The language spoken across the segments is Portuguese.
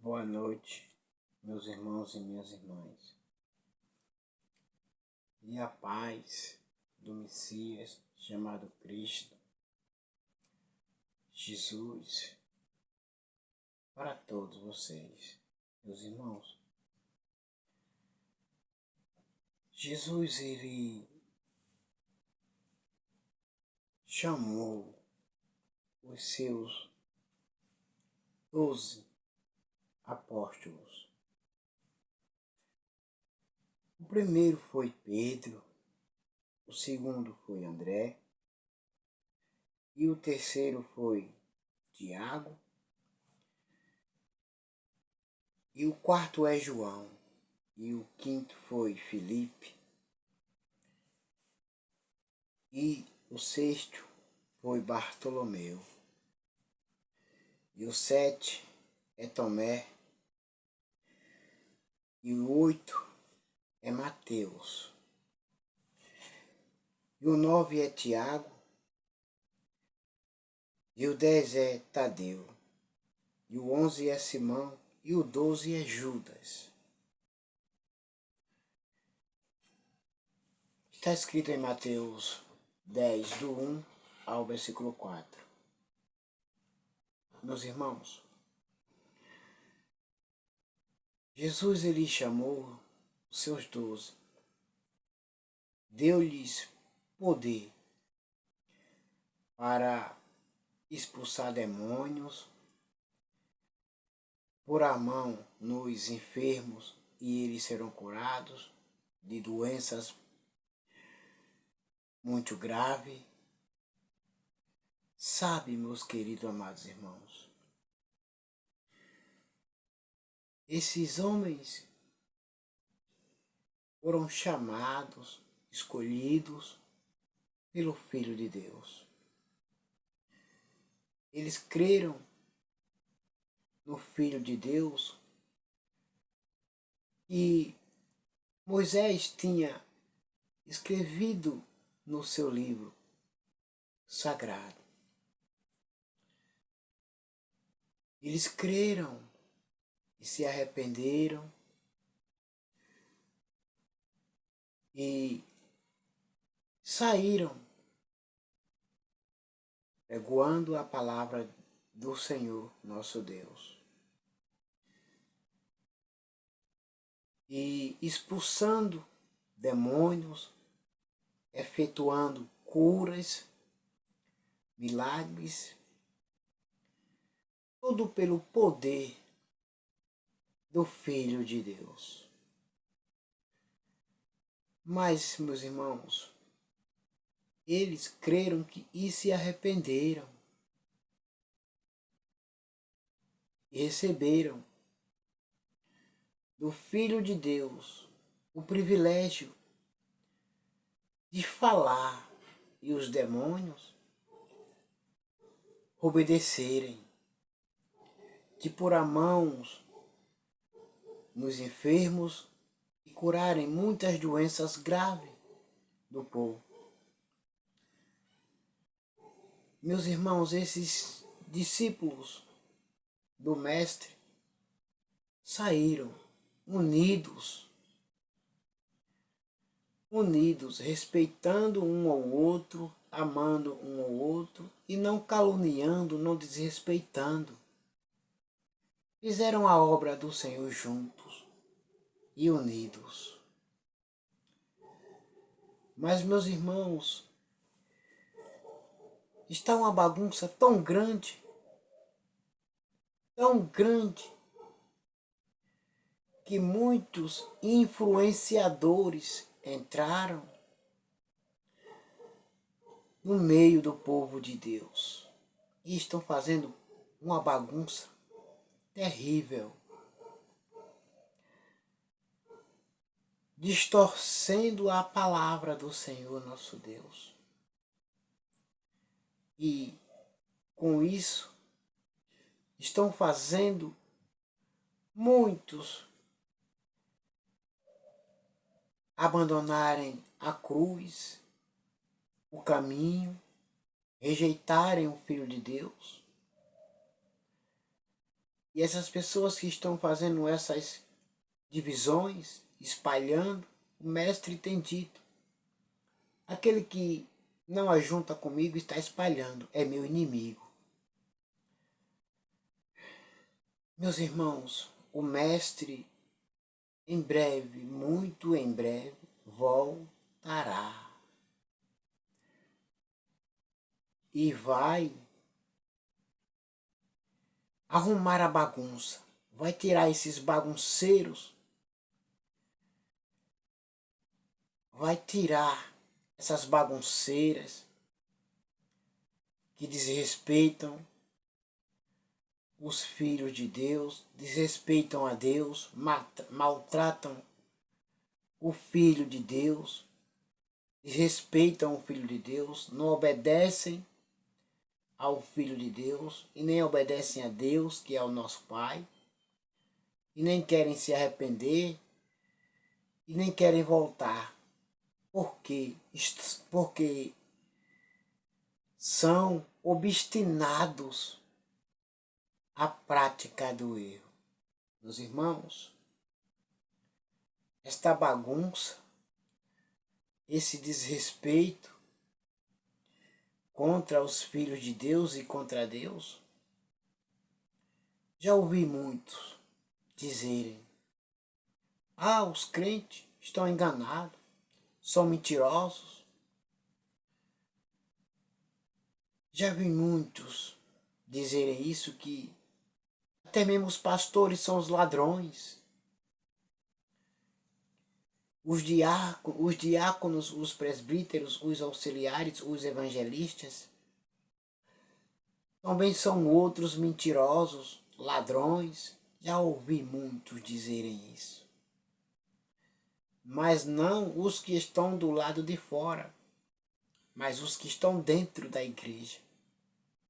Boa noite, meus irmãos e minhas irmãs. E a paz do Messias chamado Cristo, Jesus, para todos vocês, meus irmãos. Jesus, ele chamou os seus 12 apóstolos. O primeiro foi Pedro, o segundo foi André, e o terceiro foi Tiago, e o quarto é João, e o quinto foi Filipe, e o sexto foi Bartolomeu, e o 7 é Tomé, e o 8 é Mateus, e o 9 é Tiago, e o 10 é Tadeu, e o 11 é Simão, e o 12 é Judas. Está escrito em Mateus 10, do 1 ao versículo 4. Meus irmãos, Jesus ele chamou os seus 12, deu-lhes poder para expulsar demônios, pôr a mão nos enfermos e eles serão curados de doenças muito graves. Sabe, meus queridos amados irmãos, esses homens foram chamados, escolhidos pelo Filho de Deus. Eles creram no Filho de Deus e Moisés tinha escrevido no seu livro sagrado. Eles creram e se arrependeram e saíram pregoando a palavra do Senhor nosso Deus e expulsando demônios, efetuando curas, milagres, tudo pelo poder do Filho de Deus. Mas, meus irmãos, eles creram e se arrependeram e receberam do Filho de Deus o privilégio de falar e os demônios obedecerem, de pôr as mãos nos enfermos e curarem muitas doenças graves do povo. Meus irmãos, esses discípulos do Mestre saíram unidos, respeitando um ao outro, amando um ao outro e não caluniando, não desrespeitando. Fizeram a obra do Senhor juntos e unidos. Mas, meus irmãos, está uma bagunça tão grande, que muitos influenciadores entraram no meio do povo de Deus e estão fazendo uma bagunça terrível, distorcendo a palavra do Senhor nosso Deus. E com isso estão fazendo muitos abandonarem a cruz, o caminho, rejeitarem o Filho de Deus E essas pessoas que estão fazendo essas divisões, espalhando, o mestre tem dito: aquele que não ajunta comigo está espalhando, é meu inimigo. Meus irmãos, o mestre em breve, muito em breve, voltará. E vai arrumar a bagunça, vai tirar esses bagunceiros, vai tirar essas bagunceiras que desrespeitam os filhos de Deus, desrespeitam a Deus, maltratam o Filho de Deus, desrespeitam o Filho de Deus, não obedecem ao Filho de Deus e nem obedecem a Deus, que é o nosso Pai, e nem querem se arrepender e nem querem voltar. Por quê? Porque são obstinados à prática do erro. Meus irmãos, esta bagunça, esse desrespeito contra os filhos de Deus e contra Deus, já ouvi muitos dizerem: ah, os crentes estão enganados, são mentirosos. Já vi muitos dizerem isso, que até mesmo os pastores são os ladrões. Os diáconos, os presbíteros, os auxiliares, os evangelistas, também são outros mentirosos, ladrões. Já ouvi muitos dizerem isso. Mas não os que estão do lado de fora, mas os que estão dentro da igreja.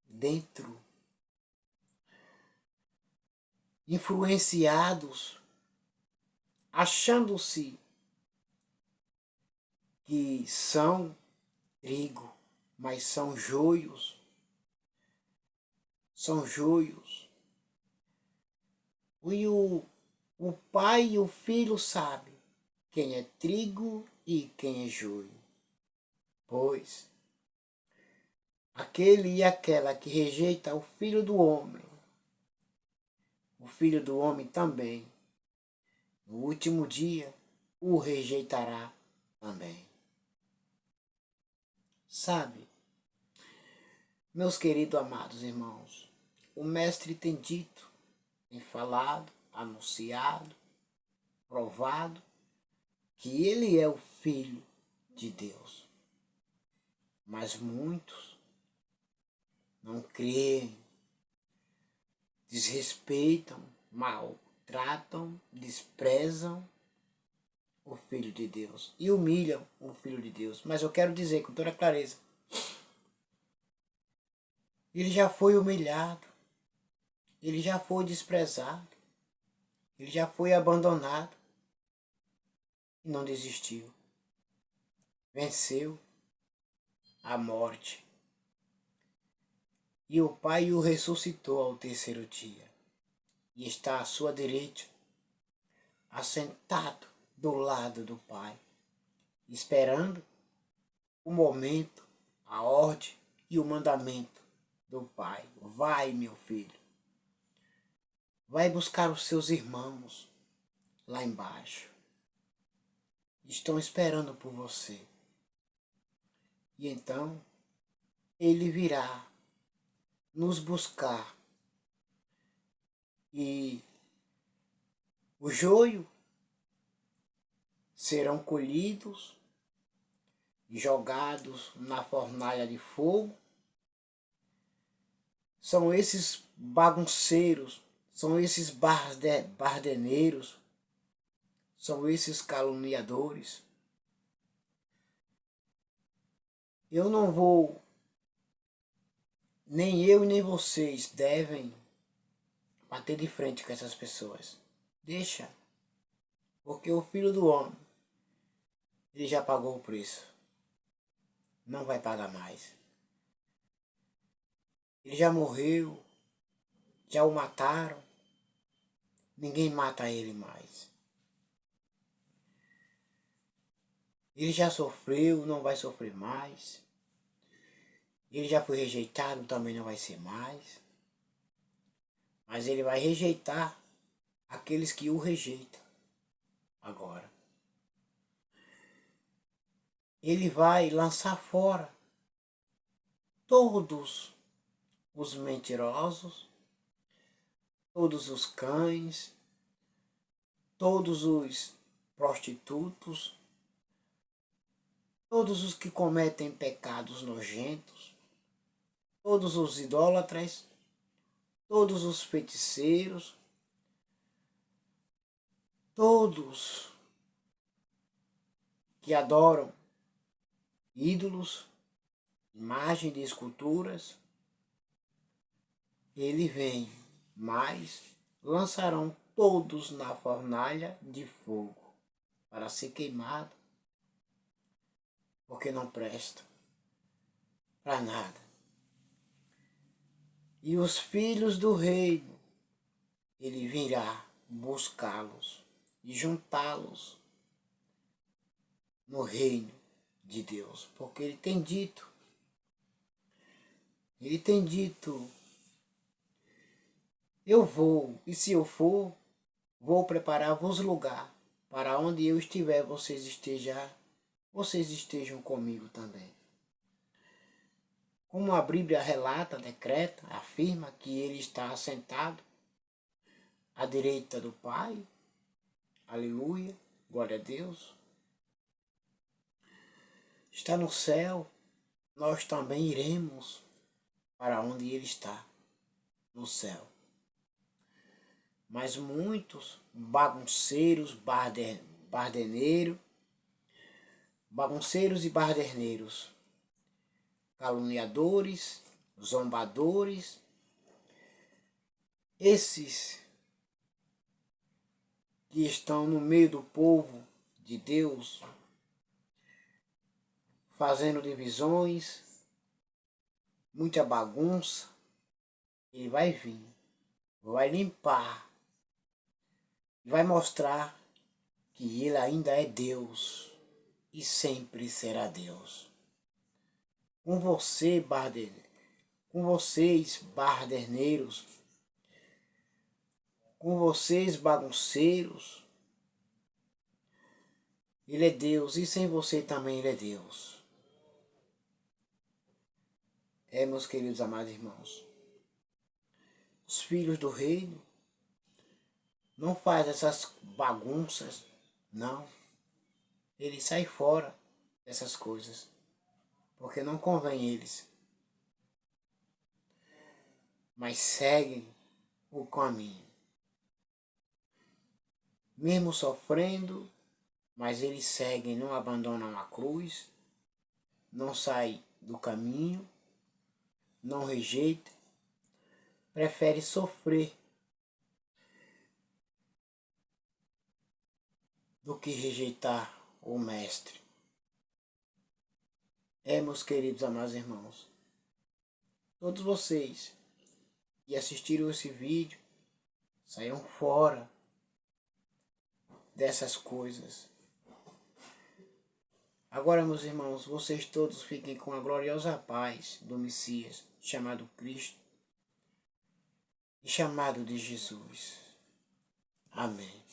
Dentro. Influenciados, achando-se que são trigo, mas são joios. São joios. E o pai e o filho sabem quem é trigo e quem é joio. Pois aquele e aquela que rejeita o Filho do Homem, o Filho do Homem também, no último dia, o rejeitará também. Sabe, meus queridos amados irmãos, o Mestre tem dito, tem falado, anunciado, provado, que ele é o Filho de Deus. Mas muitos não creem, desrespeitam, maltratam, desprezam o Filho de Deus e humilham o Filho de Deus. Mas eu quero dizer com toda clareza: ele já foi humilhado, ele já foi desprezado, ele já foi abandonado e não desistiu. Venceu a morte. E o Pai o ressuscitou ao terceiro dia. E está à sua direita, assentado do lado do Pai, esperando o momento, a ordem e o mandamento do Pai. Vai, meu filho. Vai buscar os seus irmãos lá embaixo. Estão esperando por você. E então ele virá nos buscar. E o joio serão colhidos e jogados na fornalha de fogo. São esses bagunceiros, são esses bardeneiros, são esses caluniadores. Eu não vou, nem eu nem vocês devem bater de frente com essas pessoas. Deixa, porque o Filho do Homem, ele já pagou o preço. Não vai pagar mais. Ele já morreu, já o mataram, ninguém mata ele mais. Ele já sofreu, não vai sofrer mais. Ele já foi rejeitado, também não vai ser mais. Mas ele vai rejeitar aqueles que o rejeitam agora. Ele vai lançar fora todos os mentirosos, todos os cães, todos os prostitutos, todos os que cometem pecados nojentos, todos os idólatras, todos os feiticeiros, todos que adoram ídolos, imagens de esculturas, ele vem, mas lançarão todos na fornalha de fogo para ser queimado, porque não presta para nada. E os filhos do reino, ele virá buscá-los e juntá-los no reino de Deus, porque ele tem dito, eu vou, e se eu for, vou preparar-vos lugar, para onde eu estiver, vocês estejam comigo também. Como a Bíblia relata, decreta, afirma que ele está assentado à direita do Pai, aleluia, glória a Deus, está no céu, nós também iremos para onde ele está, no céu. Mas muitos bagunceiros, bagunceiros e barderneiros, caluniadores, zombadores, esses que estão no meio do povo de Deus, fazendo divisões, muita bagunça, ele vai vir, vai limpar, vai mostrar que ele ainda é Deus e sempre será Deus. Com você, com vocês, barderneiros, com vocês, bagunceiros, ele é Deus e sem você também ele é Deus. Meus queridos amados irmãos, os filhos do reino não faz essas bagunças, não. Ele sai fora dessas coisas, porque não convém eles. Mas seguem o caminho. Mesmo sofrendo, mas eles seguem, não abandonam a cruz, não saem do caminho, não rejeitam, preferem sofrer do que rejeitar o Mestre. Meus queridos amados irmãos, todos vocês que assistiram esse vídeo, saiam fora dessas coisas. Agora, meus irmãos, vocês todos fiquem com a gloriosa paz do Messias, chamado Cristo e chamado de Jesus. Amém.